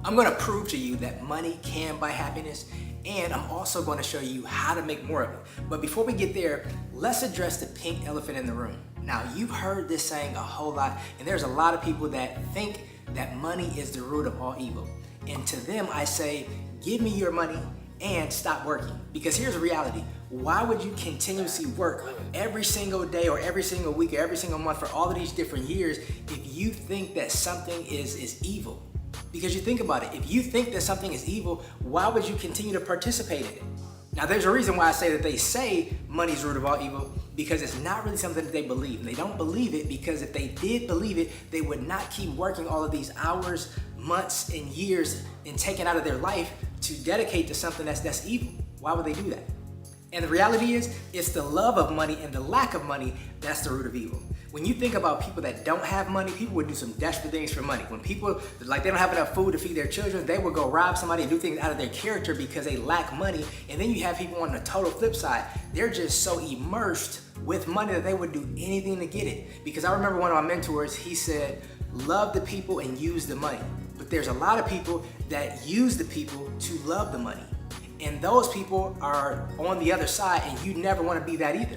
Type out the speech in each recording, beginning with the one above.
I'm going to prove to you that money can buy happiness, and I'm also going to show you how to make more of it. But before we get there, let's address the pink elephant in the room. Now, you've heard this saying a whole lot, and there's a lot of people that think that money is the root of all evil. And to them, I say, give me your money and stop working. Because here's the reality. Why would you continuously work every single day or every single week or every single month for all of these different years if you think that something is evil? Because you think about it, if you think that something is evil, why would you continue to participate in it? Now, there's a reason why I say that they say money's the root of all evil, because it's not really something that they believe. And they don't believe it because if they did believe it, they would not keep working all of these hours, months, and years and taking out of their life to dedicate to something that's evil. Why would they do that? And the reality is, it's the love of money and the lack of money that's the root of evil. When you think about people that don't have money, people would do some desperate things for money. When people, like they don't have enough food to feed their children, they would go rob somebody and do things out of their character because they lack money. And then you have people on the total flip side, they're just so immersed with money that they would do anything to get it. Because I remember one of my mentors, he said, love the people and use the money. But there's a lot of people that use the people to love the money. And those people are on the other side, and you never want to be that either.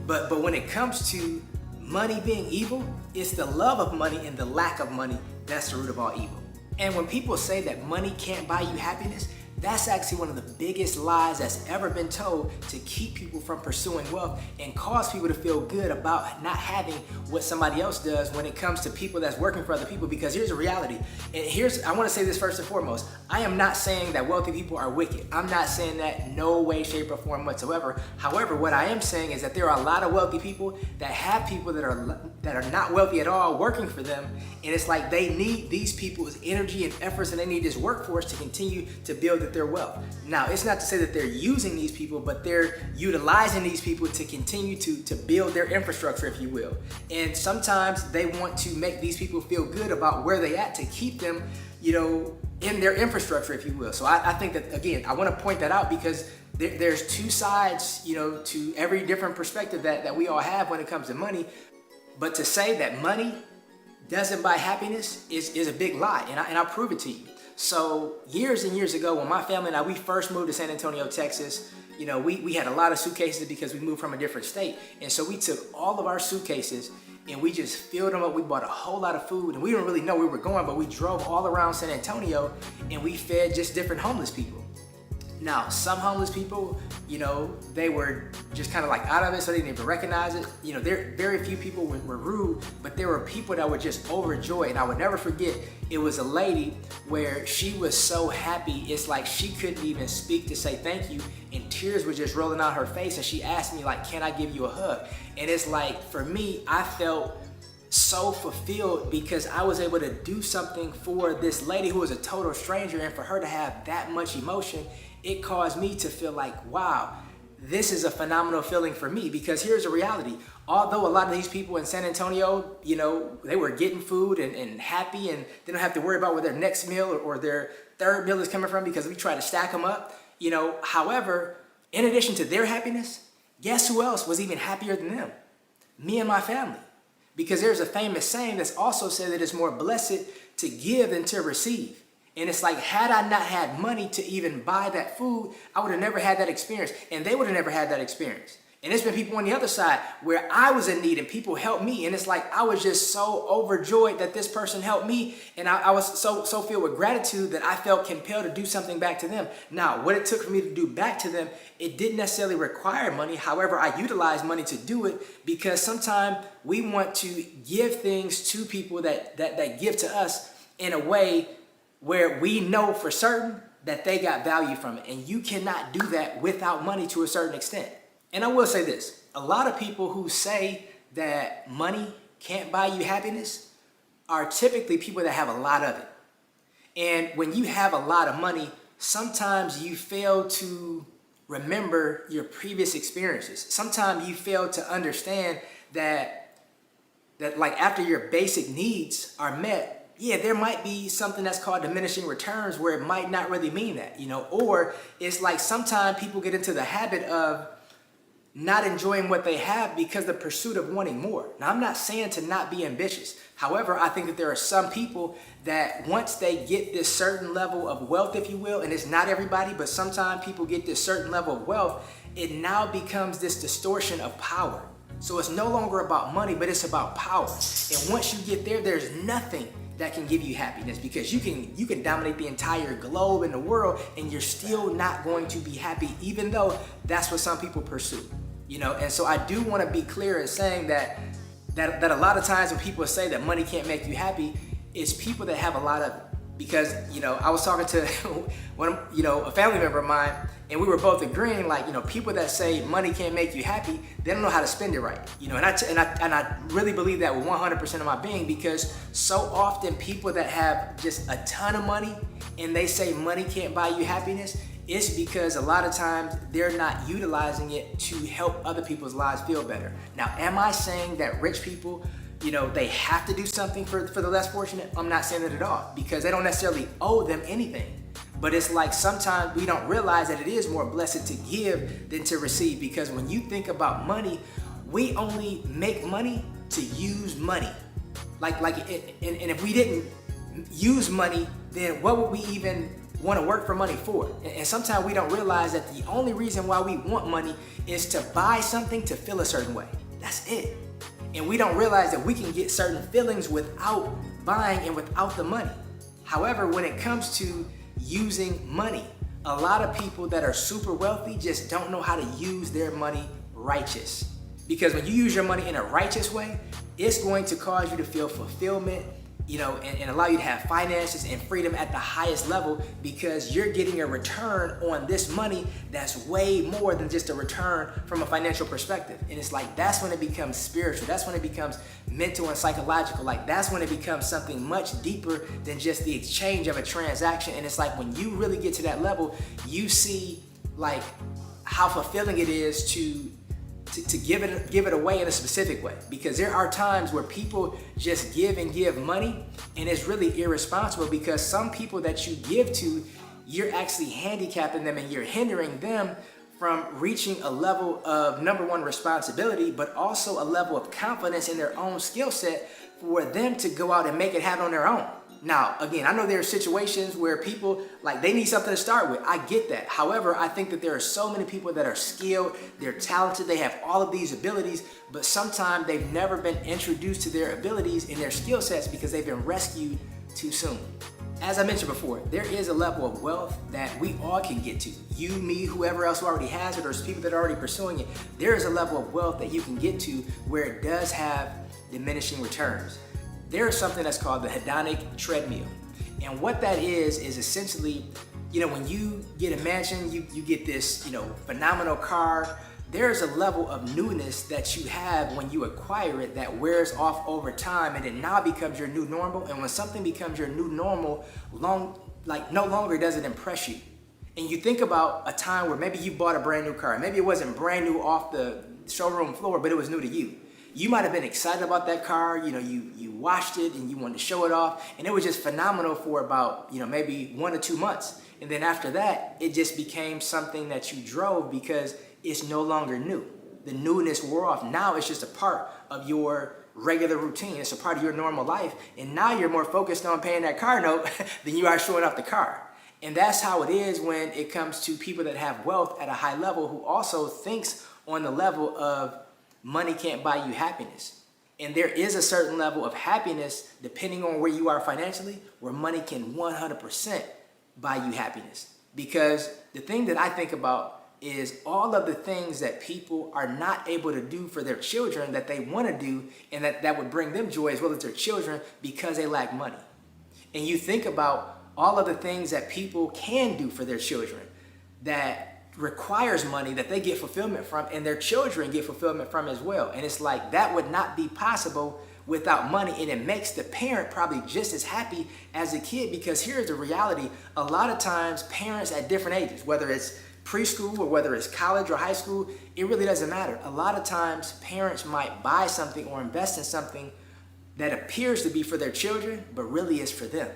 But when it comes to money being evil, it's the love of money and the lack of money that's the root of all evil. And when people say that money can't buy you happiness, that's actually one of the biggest lies that's ever been told to keep people from pursuing wealth and cause people to feel good about not having what somebody else does when it comes to people that's working for other people. Because here's the reality, and I want to say this first and foremost, I am not saying that wealthy people are wicked. I'm not saying that no way, shape, or form whatsoever. However, what I am saying is that there are a lot of wealthy people that have people that are not wealthy at all working for them, and it's like they need these people's energy and efforts, and they need this workforce to continue to build their wealth. Now, it's not to say that they're using these people, but they're utilizing these people to continue to build their infrastructure, if you will. And sometimes they want to make these people feel good about where they at to keep them, in their infrastructure, if you will. So I think that, again, I want to point that out because there's two sides, to every different perspective that we all have when it comes to money. But to say that money doesn't buy happiness is a big lie, and I'll prove it to you. So years and years ago, when my family and I, we first moved to San Antonio, Texas, we had a lot of suitcases because we moved from a different state. And so we took all of our suitcases and we just filled them up. We bought a whole lot of food, and we didn't really know where we were going, but we drove all around San Antonio and we fed just different homeless people. Now, some homeless people, they were just kind of like out of it, so they didn't even recognize it. There very few people were rude, but there were people that were just overjoyed. And I would never forget, it was a lady where she was so happy, it's like she couldn't even speak to say thank you, and tears were just rolling out her face. And she asked me, like, can I give you a hug? And it's like, for me, I felt so fulfilled because I was able to do something for this lady who was a total stranger, and for her to have that much emotion, it caused me to feel like, wow, this is a phenomenal feeling for me. Because here's the reality. Although a lot of these people in San Antonio, they were getting food and happy, and they don't have to worry about where their next meal or their third meal is coming from because we try to stack them up. However, in addition to their happiness, guess who else was even happier than them? Me and my family. Because there's a famous saying that's also said that it's more blessed to give than to receive. And it's like, had I not had money to even buy that food, I would have never had that experience, and they would have never had that experience. And there's been people on the other side where I was in need and people helped me, and it's like I was just so overjoyed that this person helped me, and I was so filled with gratitude that I felt compelled to do something back to them. Now, what it took for me to do back to them, it didn't necessarily require money. However, I utilized money to do it because sometimes we want to give things to people that give to us in a way where we know for certain that they got value from it. And you cannot do that without money to a certain extent. And I will say this, a lot of people who say that money can't buy you happiness are typically people that have a lot of it. And when you have a lot of money, sometimes you fail to remember your previous experiences. Sometimes you fail to understand that like after your basic needs are met, yeah, there might be something that's called diminishing returns where it might not really mean that, or it's like sometimes people get into the habit of not enjoying what they have because the pursuit of wanting more. Now, I'm not saying to not be ambitious. However, I think that there are some people that once they get this certain level of wealth, if you will, and it's not everybody, but sometimes people get this certain level of wealth, it now becomes this distortion of power. So it's no longer about money, but it's about power. And once you get there, there's nothing that can give you happiness, because you can dominate the entire globe and the world and you're still not going to be happy, even though that's what some people pursue. And so I do want to be clear in saying that a lot of times when people say that money can't make you happy, it's people that have a lot of it. Because I was talking to a family member of mine, and we were both agreeing, like, people that say money can't make you happy, they don't know how to spend it right. And I really believe that with 100% of my being, because so often people that have just a ton of money and they say money can't buy you happiness, it's because a lot of times they're not utilizing it to help other people's lives feel better. Now, am I saying that rich people, they have to do something for the less fortunate? I'm not saying that at all, because they don't necessarily owe them anything. But it's like sometimes we don't realize that it is more blessed to give than to receive, because when you think about money, we only make money to use money. And if we didn't use money, then what would we even want to work for money for? And sometimes we don't realize that the only reason why we want money is to buy something to feel a certain way. That's it. And we don't realize that we can get certain feelings without buying and without the money. However, when it comes to using money, a lot of people that are super wealthy just don't know how to use their money righteous. Because when you use your money in a righteous way, it's going to cause you to feel fulfillment, and allow you to have finances and freedom at the highest level, because you're getting a return on this money that's way more than just a return from a financial perspective. And it's like, that's when it becomes spiritual. That's when it becomes mental and psychological. Like, that's when it becomes something much deeper than just the exchange of a transaction. And it's like, when you really get to that level, you see like how fulfilling it is to give it away in a specific way. Because there are times where people just give money, and it's really irresponsible, because some people that you give to, you're actually handicapping them and you're hindering them from reaching a level of, number one, responsibility, but also a level of confidence in their own skill set for them to go out and make it happen on their own. Now, again, I know there are situations where people, like, they need something to start with. I get that. However, I think that there are so many people that are skilled, they're talented, they have all of these abilities, but sometimes they've never been introduced to their abilities and their skill sets because they've been rescued too soon. As I mentioned before, there is a level of wealth that we all can get to. You, me, whoever else who already has it, or there's people that are already pursuing it. There is a level of wealth that you can get to where it does have diminishing returns. There is something that's called the hedonic treadmill. And what that is essentially, when you get a mansion, you get this, phenomenal car. There's a level of newness that you have when you acquire it that wears off over time, and it now becomes your new normal. And when something becomes your new normal, no longer does it impress you. And you think about a time where maybe you bought a brand new car. Maybe it wasn't brand new off the showroom floor, but it was new to you. You might have been excited about that car, you watched it and you wanted to show it off, and it was just phenomenal for about, maybe 1 or 2 months. And then after that, it just became something that you drove because it's no longer new. The newness wore off. Now it's just a part of your regular routine. It's a part of your normal life. And now you're more focused on paying that car note than you are showing off the car. And that's how it is when it comes to people that have wealth at a high level, who also thinks on the level of money can't buy you happiness. And there is a certain level of happiness, depending on where you are financially, where money can 100% buy you happiness. Because the thing that I think about is all of the things that people are not able to do for their children that they want to do, and that would bring them joy as well as their children, because they lack money. And you think about all of the things that people can do for their children that requires money, that they get fulfillment from, and their children get fulfillment from as well. And it's like, that would not be possible without money, and it makes the parent probably just as happy as the kid. Because here's the reality: a lot of times parents at different ages, whether it's preschool or whether it's college or high school, it really doesn't matter. A lot of times parents might buy something or invest in something that appears to be for their children, but really is for them.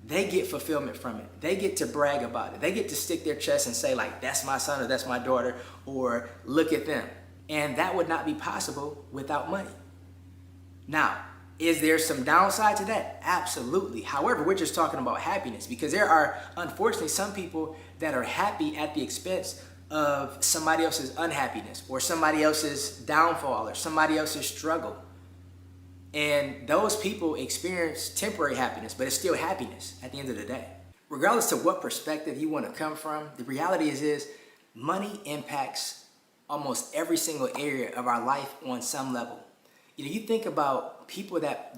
they get fulfillment from it. They get to brag about it. They get to stick their chest and say like, that's my son or that's my daughter, or look at them. And that would not be possible without money. Now, is there some downside to that? Absolutely. However, we're just talking about happiness, because there are unfortunately some people that are happy at the expense of somebody else's unhappiness or somebody else's downfall or somebody else's struggle. And those people experience temporary happiness, but it's still happiness at the end of the day. Regardless of what perspective you want to come from, the reality is money impacts almost every single area of our life on some level. You know, you think about people that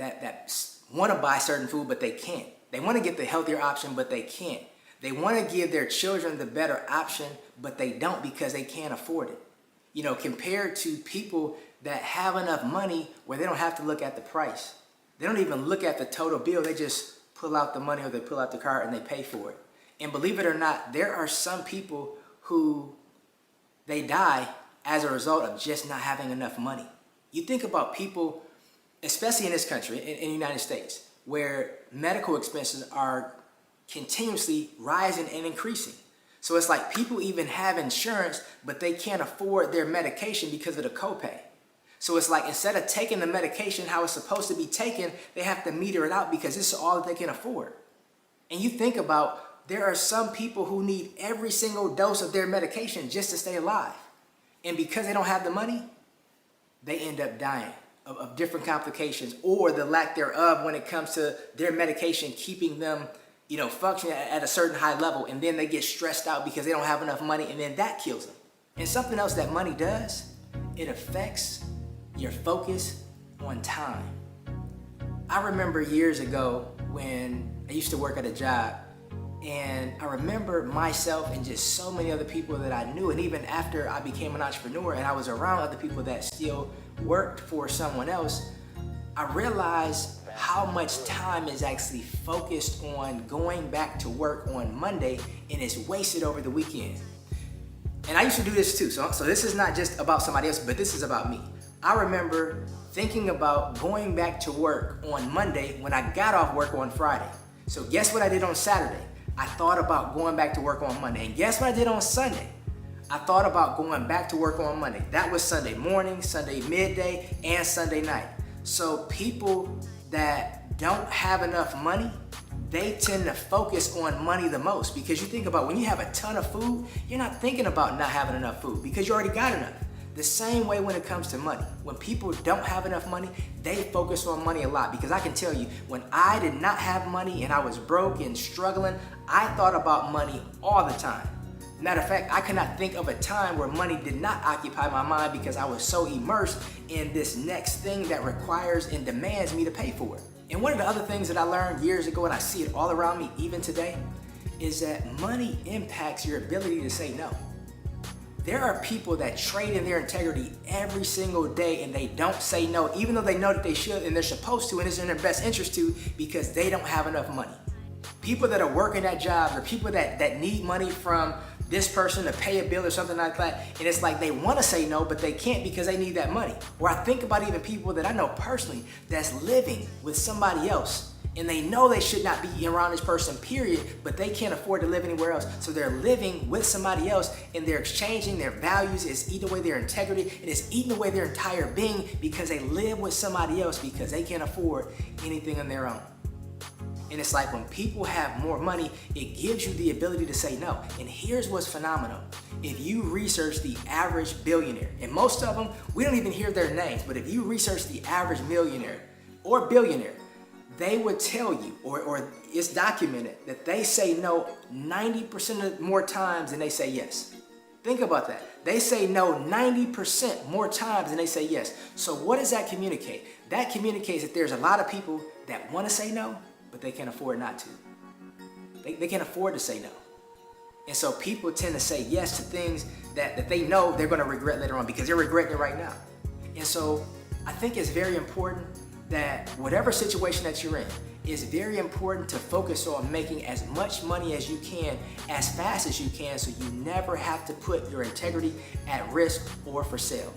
want to buy certain food, but they can't. They want to get the healthier option, but they can't. They want to give their children the better option, but they don't because they can't afford it. You know, compared to people that have enough money where they don't have to look at the price. They don't even look at the total bill. They just pull out the money or they pull out the card and they pay for it. And believe it or not, there are some people who they die as a result of just not having enough money. You think about people, especially in this country, in the United States, where medical expenses are continuously rising and increasing. So it's like people even have insurance, but they can't afford their medication because of the copay. So it's like instead of taking the medication how it's supposed to be taken, they have to meter it out because this is all that they can afford. And you think about, there are some people who need every single dose of their medication just to stay alive. And because they don't have the money, they end up dying of different complications or the lack thereof when it comes to their medication keeping them, you know, functioning at a certain high level. And then they get stressed out because they don't have enough money, and then that kills them. And something else that money does, it affects your focus on time. I remember years ago when I used to work at a job, and I remember myself and just so many other people that I knew, and even after I became an entrepreneur and I was around other people that still worked for someone else, I realized how much time is actually focused on going back to work on Monday and is wasted over the weekend. And I used to do this too, so this is not just about somebody else, but this is about me. I remember thinking about going back to work on Monday when I got off work on Friday. So guess what I did on Saturday? I thought about going back to work on Monday. And guess what I did on Sunday? I thought about going back to work on Monday. That was Sunday morning, Sunday midday, and Sunday night. So people that don't have enough money, they tend to focus on money the most, because you think about when you have a ton of food, you're not thinking about not having enough food because you already got enough. The same way when it comes to money. When people don't have enough money, they focus on money a lot, because I can tell you, when I did not have money and I was broke and struggling, I thought about money all the time. Matter of fact, I could not think of a time where money did not occupy my mind, because I was so immersed in this next thing that requires and demands me to pay for it. And one of the other things that I learned years ago, and I see it all around me even today, is that money impacts your ability to say no. There are people that trade in their integrity every single day and they don't say no, even though they know that they should and they're supposed to and it's in their best interest to, because they don't have enough money. People that are working at jobs, or people that need money from this person to pay a bill or something like that, and it's like they want to say no, but they can't because they need that money. Or I think about even people that I know personally that's living with somebody else, and they know they should not be around this person, period, but they can't afford to live anywhere else. So they're living with somebody else, and they're exchanging their values. It's eating away their integrity, and it's eating away their entire being because they live with somebody else because they can't afford anything on their own. And it's like when people have more money, it gives you the ability to say no. And here's what's phenomenal. If you research the average billionaire, and most of them, we don't even hear their names, but if you research the average millionaire or billionaire, they would tell you, or it's documented, that they say no 90% more times than they say yes. Think about that. They say no 90% more times than they say yes. So what does that communicate? That communicates that there's a lot of people that want to say no, but they can't afford not to. They can't afford to say no. And so people tend to say yes to things that they know they're going to regret later on because they're regretting it right now. And so I think it's very important that whatever situation that you're in, it's very important to focus on making as much money as you can, as fast as you can, so you never have to put your integrity at risk or for sale.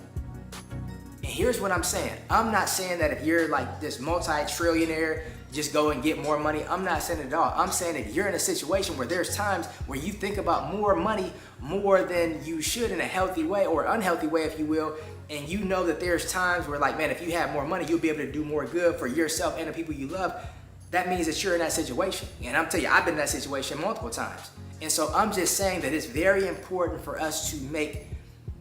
And here's what I'm saying. I'm not saying that if you're like this multi-trillionaire, just go and get more money. I'm not saying it at all. I'm saying that you're in a situation where there's times where you think about more money more than you should in a healthy way or unhealthy way, if you will. And you know that there's times where, like, man, if you have more money, you'll be able to do more good for yourself and the people you love. That means that you're in that situation. And I'm telling you, I've been in that situation multiple times. And so I'm just saying that it's very important for us to make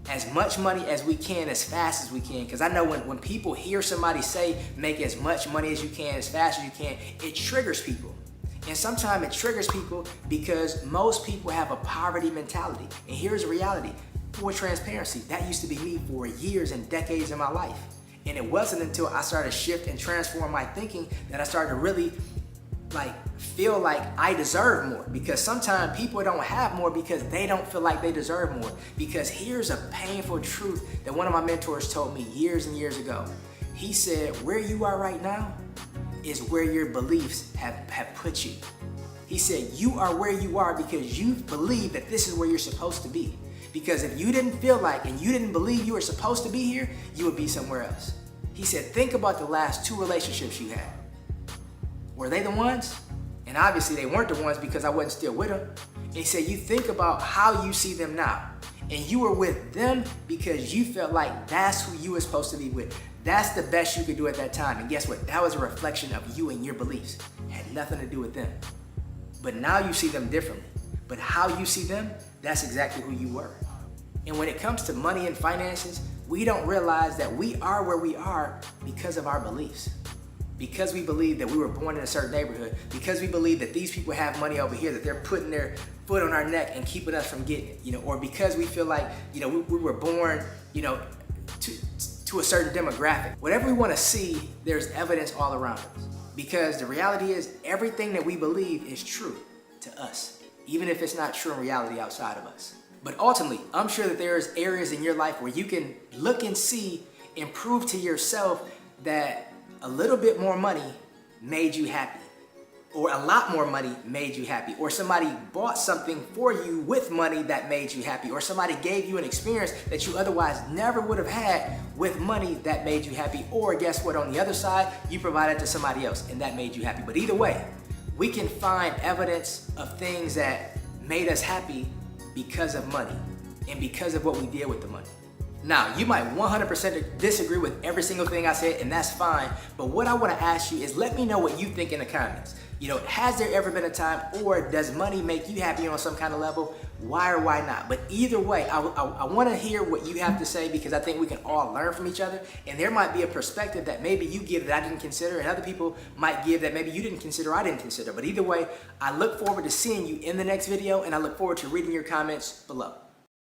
as much money as we can as fast as we can. Because I know when people hear somebody say make as much money as you can as fast as you can, it triggers people. And sometimes it triggers people because most people have a poverty mentality. And here's the reality. For transparency, that used to be me for years and decades of my life. And it wasn't until I started to shift and transform my thinking that I started to really feel like I deserve more. Because sometimes people don't have more because they don't feel like they deserve more. Because here's a painful truth that one of my mentors told me years and years ago. He said, where you are right now is where your beliefs have put you. He said, you are where you are because you believe that this is where you're supposed to be. Because if you didn't feel like and you didn't believe you were supposed to be here, you would be somewhere else. He said, think about the last 2 relationships you had. Were they the ones? And obviously they weren't the ones because I wasn't still with them. And he said, you think about how you see them now. And you were with them because you felt like that's who you were supposed to be with. That's the best you could do at that time. And guess what? That was a reflection of you and your beliefs. It had nothing to do with them. But now you see them differently. But how you see them, that's exactly who you were. And when it comes to money and finances, we don't realize that we are where we are because of our beliefs. Because we believe that we were born in a certain neighborhood, because we believe that these people have money over here, that they're putting their foot on our neck and keeping us from getting it, or because we feel like, we were born, to a certain demographic. Whatever we want to see, there's evidence all around us. Because the reality is everything that we believe is true to us, even if it's not true in reality outside of us. But ultimately, I'm sure that there's areas in your life where you can look and see and prove to yourself that a little bit more money made you happy, or a lot more money made you happy, or somebody bought something for you with money that made you happy, or somebody gave you an experience that you otherwise never would have had with money that made you happy, or guess what, on the other side, you provided to somebody else and that made you happy. But either way, we can find evidence of things that made us happy because of money and because of what we did with the money. Now, you might 100% disagree with every single thing I said, and that's fine. But what I want to ask you is let me know what you think in the comments. Has there ever been a time, or does money make you happy on some kind of level? Why or why not? But either way, I want to hear what you have to say because I think we can all learn from each other. And there might be a perspective that maybe you give that I didn't consider, and other people might give that maybe you didn't consider or I didn't consider. But either way, I look forward to seeing you in the next video, and I look forward to reading your comments below.